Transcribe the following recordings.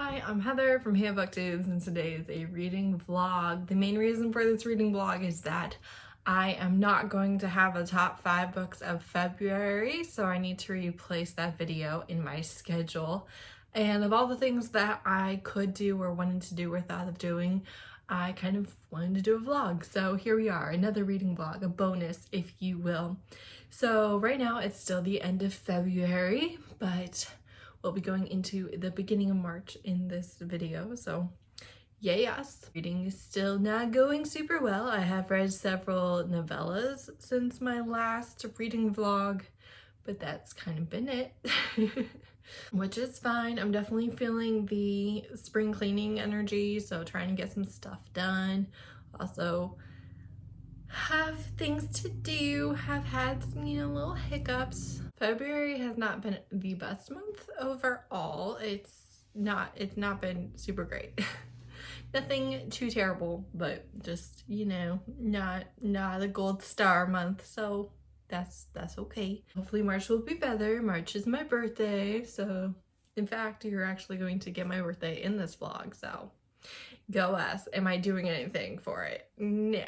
Hi, I'm Heather from booktubes, and today is a reading vlog. The main reason for this reading vlog is that I am not going to have a top 5 books of February, so I need to replace that video in my schedule. And of all the things that I could do or wanted to do or thought of doing, I kind of wanted to do a vlog. So here we are, another reading vlog, a bonus if you will. So right now it's still the end of February, but we'll be going into the beginning of March in this video, so yes. Reading is still not going super well. I have read several novellas since my last reading vlog, but that's kind of been it. Which is fine. I'm definitely feeling the spring cleaning energy, so trying to get some stuff done. Also have things to do, have had some, little hiccups. February has not been the best month overall. It's not been super great. Nothing too terrible, but just, not a gold star month, so that's okay. Hopefully March will be better. March is my birthday, so in fact, you're actually going to get my birthday in this vlog, so go us. Am I doing anything for it? No.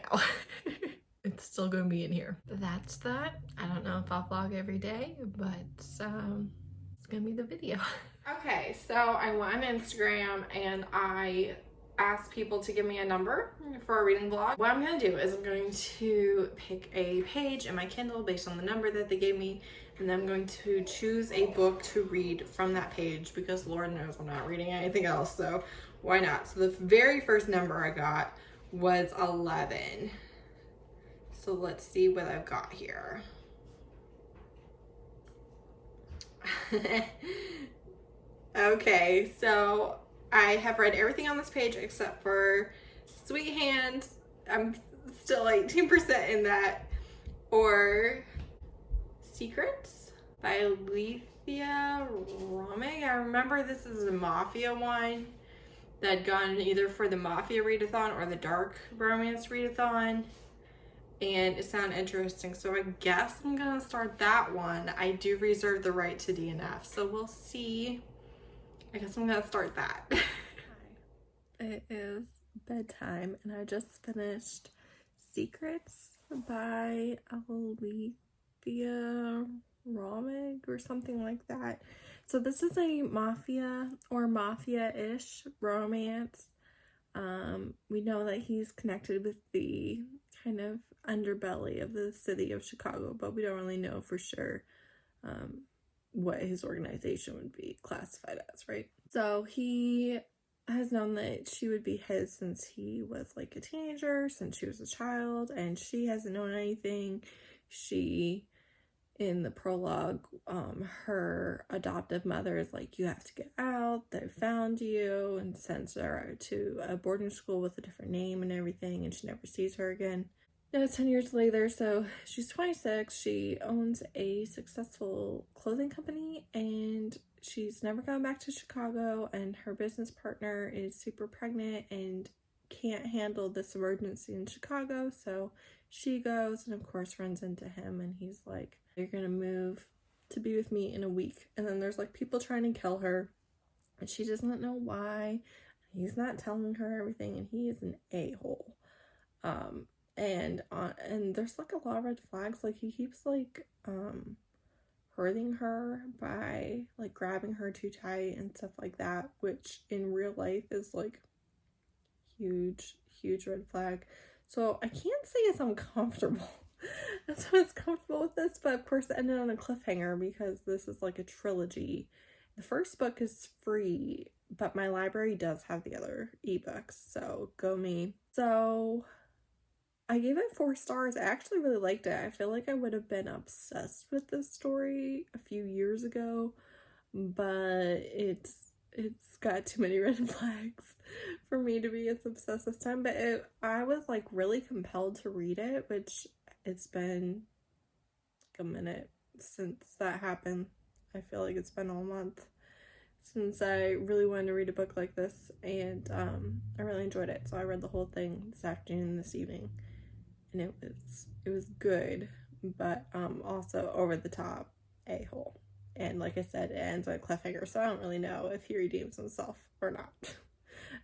It's still gonna be in here. That's that. I don't know if I'll vlog every day, but it's gonna be the video. Okay, so I went on Instagram and I asked people to give me a number for a reading vlog. What I'm gonna do is I'm going to pick a page in my Kindle based on the number that they gave me, and then I'm going to choose a book to read from that page because Lord knows I'm not reading anything else, so why not? So the very first number I got was 11. So let's see what I've got here. Okay, so I have read everything on this page except for Sweet Hand. I'm still 18% in that. Or Secrets by Aleatha Romig. I remember this is a Mafia one that had gone either for the Mafia readathon or the Dark Romance readathon. And it sounded interesting, so I guess I'm gonna start that one. I do reserve the right to DNF, so we'll see. I guess I'm gonna start that. Hi. It is bedtime, and I just finished Secrets by Aleatha Romig or something like that. So this is a mafia or mafia-ish romance. We know that he's connected with the kind of underbelly of the city of Chicago, but we don't really know for sure what his organization would be classified as, right? So he has known that she would be his since he was like a teenager, since she was a child, and she hasn't known anything. She, in the prologue, her adoptive mother is like, you have to get out, they found you, and sends her to a boarding school with a different name and everything, and she never sees her again. Now it's 10 years later, so she's 26, she owns a successful clothing company, and she's never gone back to Chicago, and her business partner is super pregnant and can't handle this emergency in Chicago, so she goes and of course runs into him, and he's like, you're gonna move to be with me in a week. And then there's like people trying to kill her, and she doesn't know why. He's not telling her everything, and he is an a-hole. And there's like a lot of red flags. Like he keeps like hurting her by like grabbing her too tight and stuff like that, which in real life is like huge red flag. So I can't say it's uncomfortable. So it's comfortable with this, but of course it ended on a cliffhanger because this is like a trilogy. The first book is free, but my library does have the other ebooks, so go me. So I gave it 4 stars. I actually really liked it. I feel like I would have been obsessed with this story a few years ago, but it's got too many red flags for me to be as obsessed this time. But I was like really compelled to read it, which it's been like a minute since that happened. I feel like it's been all month since I really wanted to read a book like this, and I really enjoyed it. So I read the whole thing this afternoon and this evening, and it was good, but also over the top a-hole. And like I said, it ends on a cliffhanger, so I don't really know if he redeems himself or not.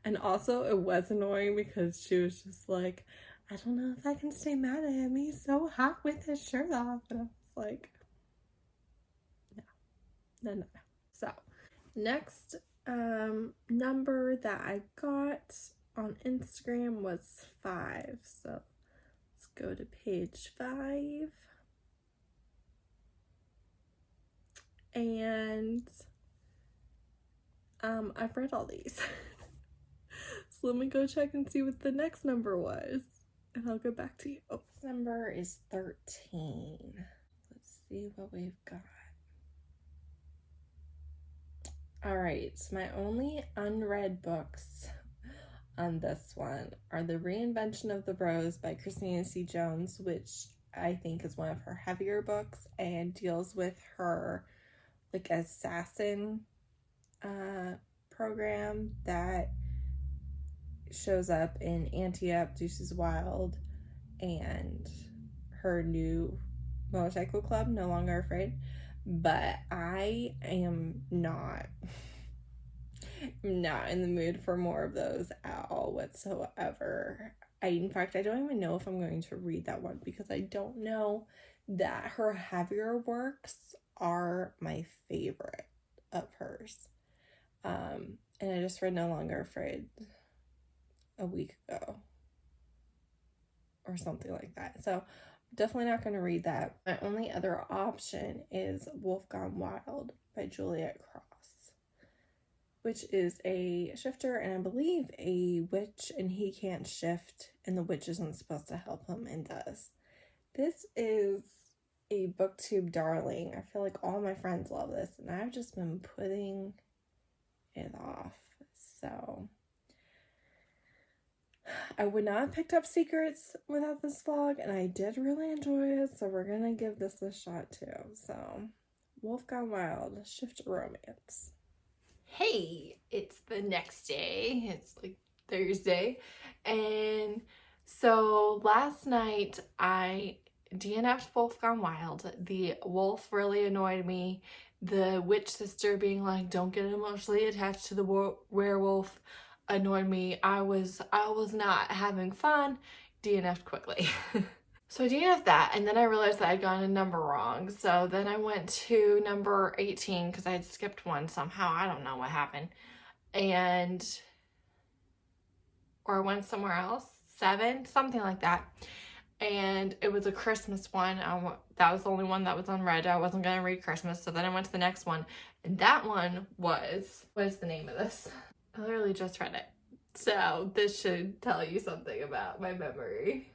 And also, it was annoying because she was just like, I don't know if I can stay mad at him. He's so hot with his shirt off. And I was like, no. So, next number that I got on Instagram was 5. So, let's go to page 5. And I've read all these. So let me go check and see what the next number was, and I'll get back to you. Oh, number is 13. Let's see what we've got. All right, so my only unread books on this one are The Reinvention of the Rose by Christina C. Jones, which I think is one of her heavier books and deals with her like assassin program that shows up in Antioch, Deuces Wild, and her new motorcycle club, No Longer Afraid. But I am not in the mood for more of those at all whatsoever. In fact, I don't even know if I'm going to read that one because I don't know that her heavier works are my favorite of hers. And I just read No Longer Afraid a week ago or something like that. So definitely not going to read that. My only other option is Wolf Gone Wild by Juliet Cross, which is a shifter and I believe a witch, and he can't shift and the witch isn't supposed to help him and does. This is a booktube darling. I feel like all my friends love this and I've just been putting it off. So I would not have picked up Secrets without this vlog, and I did really enjoy it, so we're gonna give this a shot too. So, Wolf Gone Wild, Shift Romance. Hey, it's the next day. It's like Thursday, and so last night I DNF'd Wolf Gone Wild. The wolf really annoyed me. The witch sister being like, don't get emotionally attached to the werewolf annoyed me. I was not having fun. DNF'd quickly. So I DNF'd that, and then I realized that I'd gotten a number wrong. So then I went to number 18 because I had skipped one somehow. I don't know what happened. Or I went somewhere else. 7, something like that. And it was a Christmas one. That was the only one that was unread. I wasn't going to read Christmas, so then I went to the next one. And that one was, what is the name of this? I literally just read it. So this should tell you something about my memory.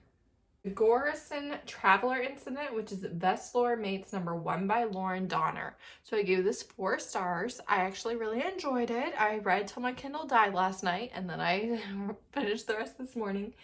The Gorison Traveler Incident, which is Veslor Mates number 1 by Laurann Dohner. So I gave this 4 stars. I actually really enjoyed it. I read till my Kindle died last night, and then I finished the rest this morning.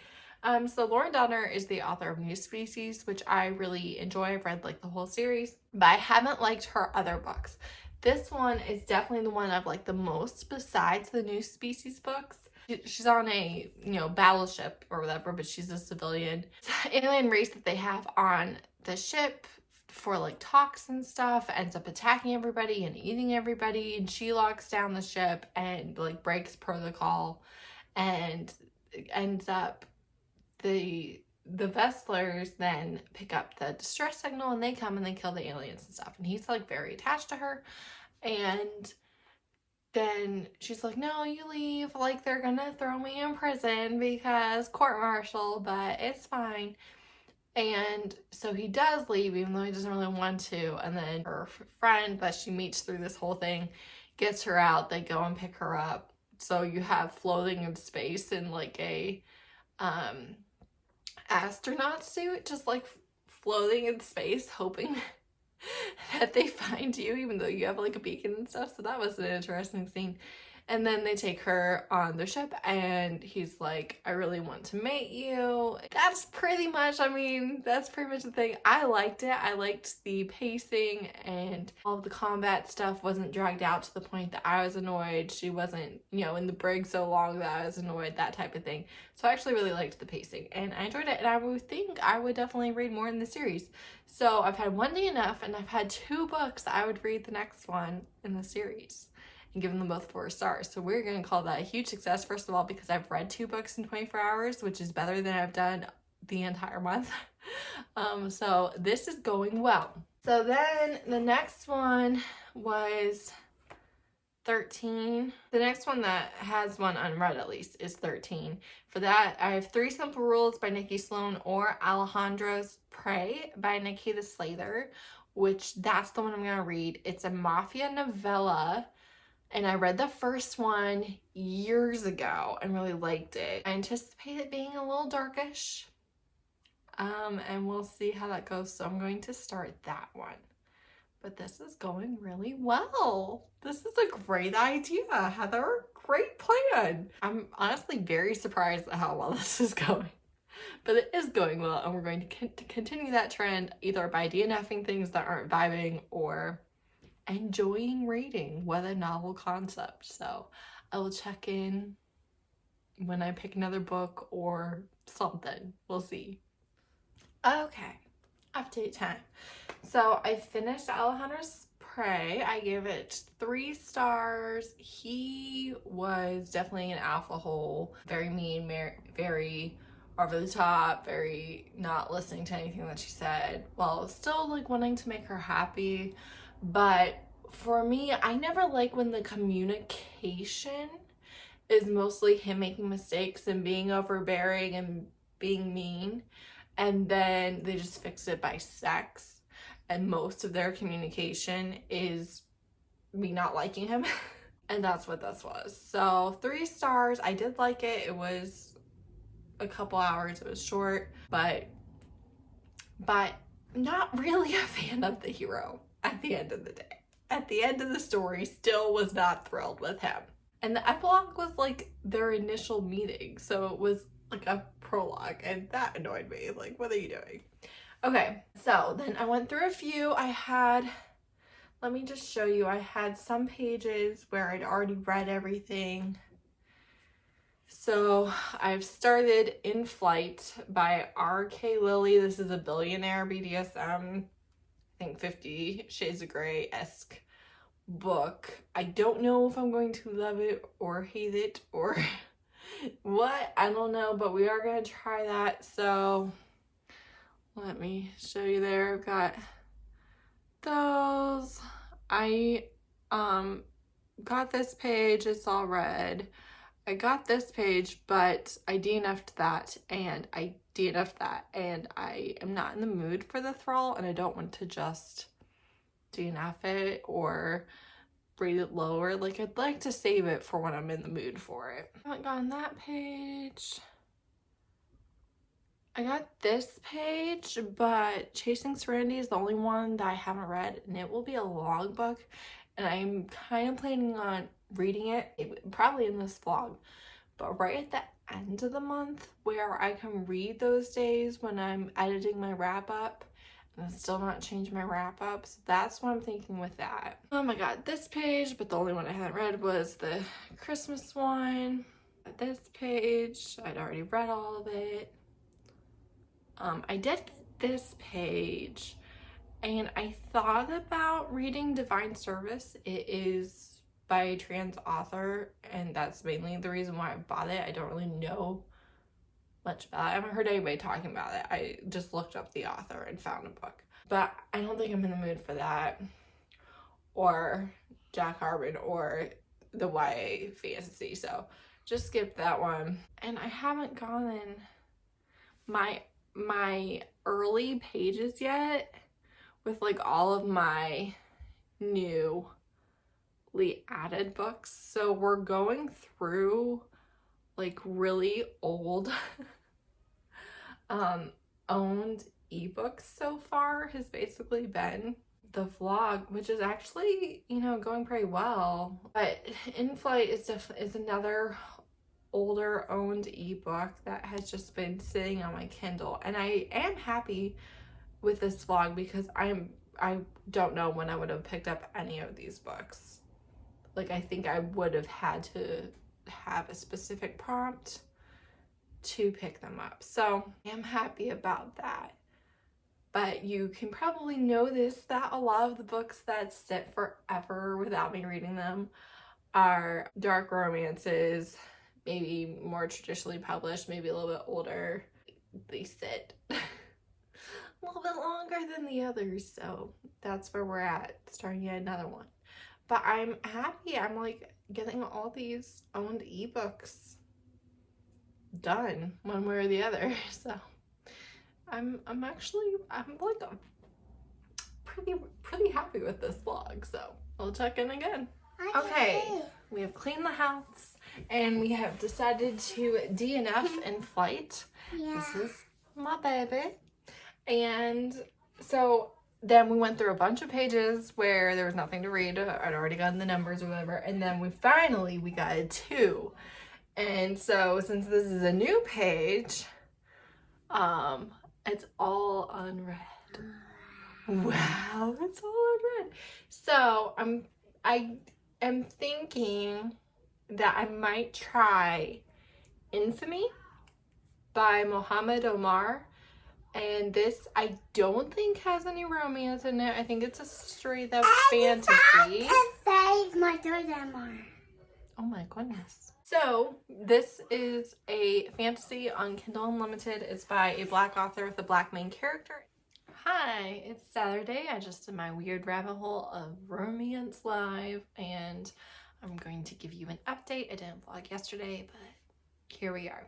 So Laurann Dohner is the author of New Species, which I really enjoy. I've read like the whole series, but I haven't liked her other books. This one is definitely the one I've liked the most besides the New Species books. She's on a, battleship or whatever, but she's a civilian. It's an alien race that they have on the ship for like talks and stuff, ends up attacking everybody and eating everybody, and she locks down the ship and like breaks protocol and ends up the Veslors then pick up the distress signal and they come and they kill the aliens and stuff. And he's like very attached to her. And then she's like, no, you leave. Like they're gonna throw me in prison because court-martial, but it's fine. And so he does leave even though he doesn't really want to. And then her friend that she meets through this whole thing gets her out. They go and pick her up. So you have floating in space in like a astronaut suit, just like floating in space, hoping that they find you, even though you have like a beacon and stuff. So that was an interesting scene. And then they take her on the ship and he's like, I really want to mate you. That's pretty much the thing. I liked it. I liked the pacing, and all of the combat stuff wasn't dragged out to the point that I was annoyed. She wasn't, in the brig so long that I was annoyed, that type of thing. So I actually really liked the pacing and I enjoyed it, and I would think I would definitely read more in the series. So I've had one day enough, and I've had 2 books that I would read the next one in the series and given them both 4 stars. So we're going to call that a huge success, first of all, because I've read 2 books in 24 hours, which is better than I've done the entire month. So this is going well. So then the next one was 13. The next one that has one unread, at least, is 13. For that, I have 3 Simple Rules by Nikki Sloan or Alejandro's Prey by Nikita Slater, which that's the one I'm going to read. It's a mafia novella, and I read the first one years ago and really liked it. I anticipate it being a little darkish, and we'll see how that goes. So I'm going to start that one. But this is going really well. This is a great idea, Heather. Great plan. I'm honestly very surprised at how well this is going. But it is going well, and we're going to continue that trend either by DNFing things that aren't vibing or enjoying reading with a novel concept. So I will check in when I pick another book or something. We'll see. Okay, update time. So I finished Alejandro's Prey. I gave it 3 stars. He was definitely an alpha hole. Very mean, very over the top, very not listening to anything that she said, while still like wanting to make her happy. But for me, I never like when the communication is mostly him making mistakes and being overbearing and being mean, and then they just fix it by sex. And most of their communication is me not liking him. And that's what this was. So 3 stars. I did like it. It was a couple hours. It was short, but not really a fan of the hero at the end of the day. At the end of the story, still was not thrilled with him. And the epilogue was like their initial meeting. So it was like a prologue, and that annoyed me. Like, what are you doing? Okay, so then I went through a few. Let me just show you. I had some pages where I'd already read everything. So I've started In Flight by R.K. Lilly. This is a billionaire BDSM, I think 50 Shades of Grey-esque book. I don't know if I'm going to love it or hate it or what. I don't know, but we are going to try that. So let me show you there. I've got those. I got this page. It's all read. I got this page, but I DNF'd that, and I DNF'd that, and I am not in the mood for the thrall, and I don't want to just DNF it or read it lower. Like, I'd like to save it for when I'm in the mood for it. I haven't gotten that page. I got this page, but Chasing Serenity is the only one that I haven't read, and it will be a long book, and I'm kind of planning on reading it probably in this vlog, but right at the end of the month where I can read those days when I'm editing my wrap-up and still not change my wrap-up. So that's what I'm thinking with that. I got this page, but the only one I hadn't read was the Christmas one. This page, I'd already read all of it. I did get this page, and I thought about reading Divine Service. It is by a trans author, and that's mainly the reason why I bought it. I don't really know much about it. I haven't heard anybody talking about it. I just looked up the author and found a book. But I don't think I'm in the mood for that, or Jack Harmon, or the YA fantasy, so just skip that one. And I haven't gotten my early pages yet with like all of my newly added books. So we're going through like really old owned ebooks so far, has basically been the vlog, which is actually, you know, going pretty well. But In Flight is another older owned ebook that has just been sitting on my Kindle, and I am happy with this vlog because I don't know when I would have picked up any of these books. Like, I think I would have had to have a specific prompt to pick them up. So I'm happy about that. But you can probably notice that a lot of the books that sit forever without me reading them are dark romances, maybe more traditionally published, maybe a little bit older. They sit a little bit longer than the others, so that's where we're at, starting yet another one. But I'm happy. I'm like getting all these owned ebooks done one way or the other. So I'm like pretty happy with this vlog. So we'll check in again. Okay, we have cleaned the house and we have decided to DNF In Flight. Yeah. This is my baby. And so then we went through a bunch of pages where there was nothing to read. I'd already gotten the numbers or whatever. And then we got a 2. And so since this is a new page, it's all unread. Wow, it's all unread. So I am thinking that I might try Infamy by Mohammed Omar. And this, I don't think has any romance in it. I think it's a straight up fantasy. Save my Dohner. Oh my goodness. So this is a fantasy on Kindle Unlimited. It's by a Black author with a Black main character. Hi, it's Saturday. I just did my weird rabbit hole of Romance Live, and I'm going to give you an update. I didn't vlog yesterday, but here we are.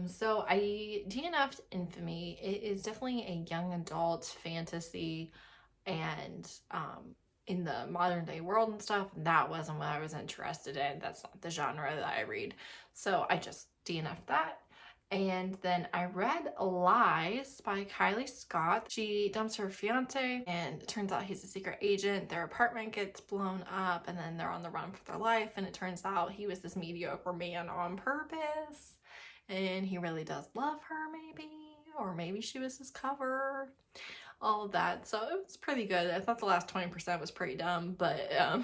So I DNF'd Infamy. It is definitely a young adult fantasy, and in the modern day world and stuff, that wasn't what I was interested in. That's not the genre that I read. So I just DNF'd that. And then I read Lies by Kylie Scott. She dumps her fiance and it turns out he's a secret agent. Their apartment gets blown up and then they're on the run for their life. And it turns out he was this mediocre man on purpose. And he really does love her, maybe. Or maybe she was his cover. All of that. So it was pretty good. I thought the last 20% was pretty dumb, but I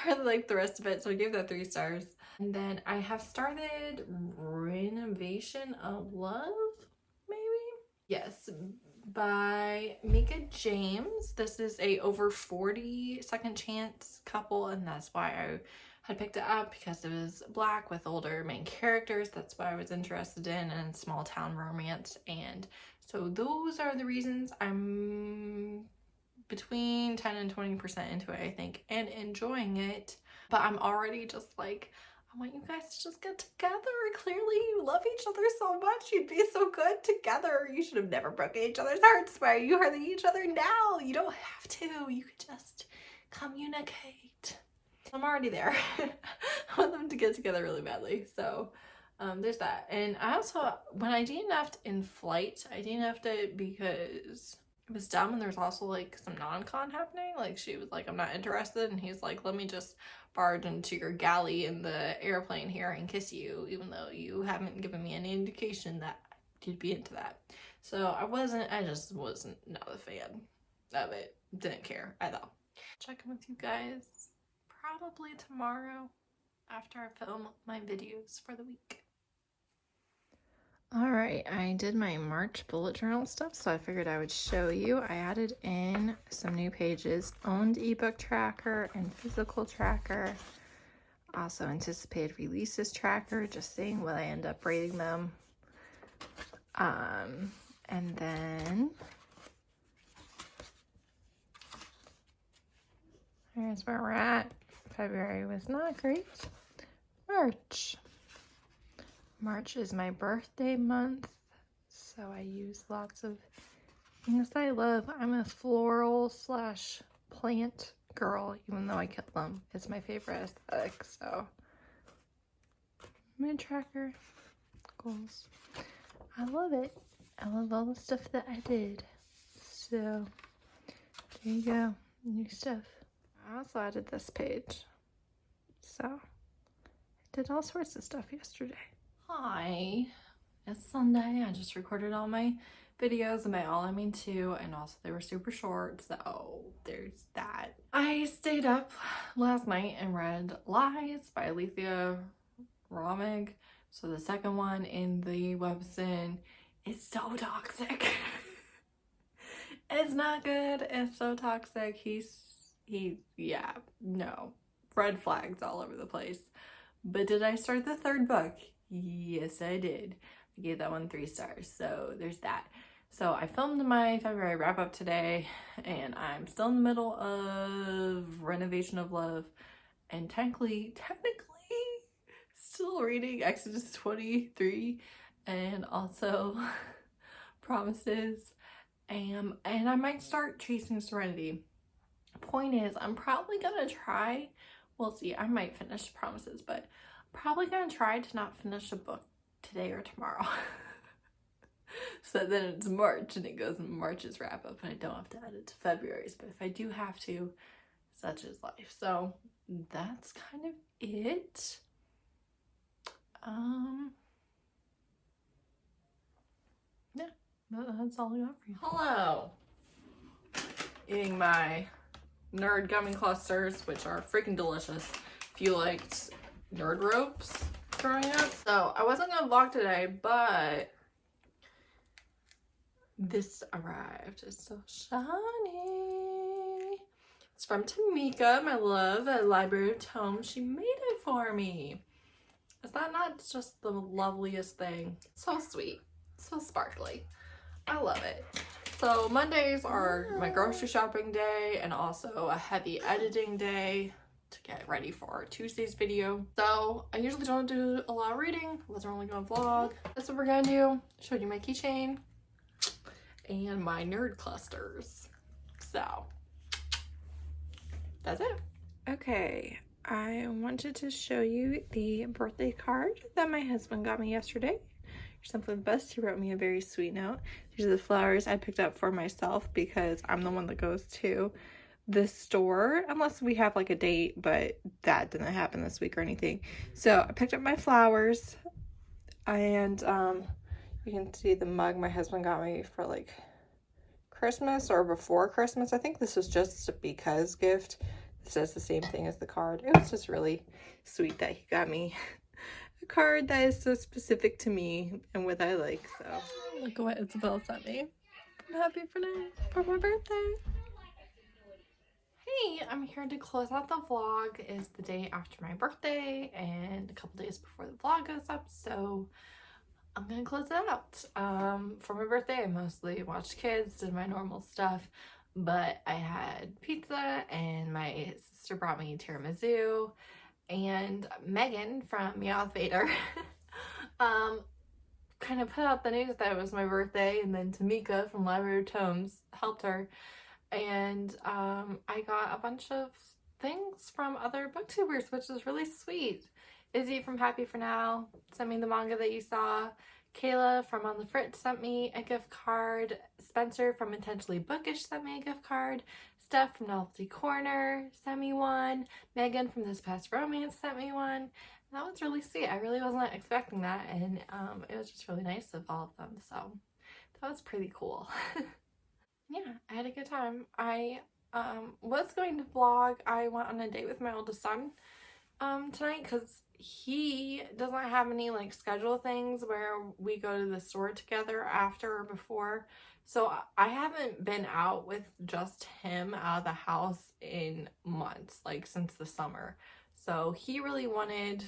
really liked the rest of it. So I gave that 3 stars. And then I have started Renovation of Love, maybe? Yes, by Mika James. This is a over 40 second chance couple, and that's why I had picked it up, because it was Black with older main characters. That's what I was interested in, and small town romance. And so those are the reasons. I'm between 10 and 20% into it, I think, and enjoying it. But I'm already just like, I want you guys to just get together. Clearly you love each other so much. You'd be so good together. You should have never broken each other's hearts. Why are you hurting each other now? You don't have to. You could just communicate. I'm already there. I want them to get together really badly. So there's that. And I also, when I DNF'd In Flight, I DNF'd it because it was dumb, and there's also like some non-con happening. Like, she was like, I'm not interested, and he's like, let me just barge into your galley in the airplane here and kiss you, even though you haven't given me any indication that you'd be into that. So I just wasn't not a fan of it. Didn't care at all. Check in with you guys probably tomorrow after I film my videos for the week. All right, I did my March bullet journal stuff, so I figured I would show you. I added in some new pages, owned ebook tracker and physical tracker. Also anticipated releases tracker, just seeing what I end up rating them. And then here's where we're at. February was not great. March is my birthday month, so I use lots of things I love. I'm a floral / plant girl, even though I kill them. It's my favorite aesthetic, so. Mood tracker, goals. I love it. I love all the stuff that I did. So, There you go. New stuff. I also added this page. So, I did all sorts of stuff yesterday. Hi. It's Sunday. I just recorded all my videos, and by all I mean 2, and also they were super short, so there's that. I stayed up last night and read Lies by Aleatha Romig. So the second one in the webzine is so toxic. It's not good. It's so toxic. Yeah, no. Red flags all over the place. But did I start the 3rd book? Yes, I did. I gave that one 3 stars. So there's that. So I filmed my February wrap up today, and I'm still in the middle of Renovation of Love, and technically still reading Exodus 23 and also Promises. And I might start Chasing Serenity. Point is, I'm probably gonna try, we'll see, I might finish Promises, but I'm probably gonna try to not finish a book today or tomorrow. So then it's March and it goes in March's wrap up, and I don't have to add it to February's, but if I do have to, such is life. So that's kind of it. Yeah, that's all I got for you. Hello. Eating my nerd gummy clusters, which are freaking delicious if you liked nerd ropes growing up. So I wasn't gonna vlog today, but this arrived. It's so shiny. It's from Tamika, my love, at Library of Tome. She made it for me. Is that not just the loveliest thing? So sweet, so sparkly. I love it. So Mondays are my grocery shopping day and also a heavy editing day to get ready for Tuesday's video. So I usually don't do a lot of reading. I wasn't really gonna vlog. That's what we're gonna do. Showed you my keychain and my nerd clusters. So that's it. Okay, I wanted to show you the birthday card that my husband got me yesterday. You're simply the best. He wrote me a very sweet note. These are the flowers I picked up for myself because I'm the one that goes to the store unless we have like a date, but that didn't happen this week or anything. So I picked up my flowers, and you can see the mug my husband got me for like Christmas or before Christmas. I think this was just a because gift. This does the same thing as the card. It was just really sweet that he got me a card that is so specific to me and what I like. So look at what Isabel sent me. I'm happy for my birthday. Hey, I'm here to close out the vlog. It's the day after my birthday and a couple days before the vlog goes up, so I'm gonna close it out. For my birthday I mostly watched kids, did my normal stuff, but I had pizza and my sister brought me tiramisu, and Megan from Meowth Vader kind of put out the news that it was my birthday, and then Tamika from Library of Tomes helped her, and I got a bunch of things from other booktubers, which is really sweet. Izzy from Happy For Now sent me the manga that you saw. Kayla from On the Fritz sent me a gift card. Spencer from Intentionally Bookish sent me a gift card. Steph from Novelty Corner sent me one. Megan from This Past Romance sent me one. That was really sweet. I really wasn't expecting that, and it was just really nice of all of them, so that was pretty cool. Yeah, I had a good time. I was going to vlog. I went on a date with my oldest son tonight because he doesn't have any like schedule things where we go to the store together after or before. So I haven't been out with just him out of the house in months, like since the summer. So he really wanted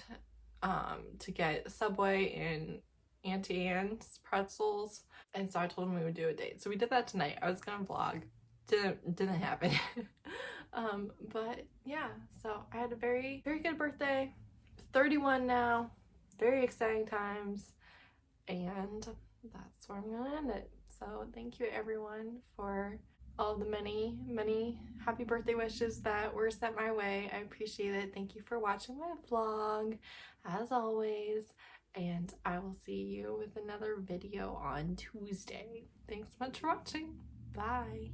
to get Subway and Auntie Anne's pretzels, and so I told him we would do a date. So we did that tonight. I was gonna vlog. Didn't happen. But yeah, so I had a very good birthday. 31 now, very exciting times, and that's where I'm gonna end it. So thank you everyone for all the many happy birthday wishes that were sent my way. I appreciate it. Thank you for watching my vlog as always, and I will see you with another video on Tuesday. Thanks so much for watching. Bye.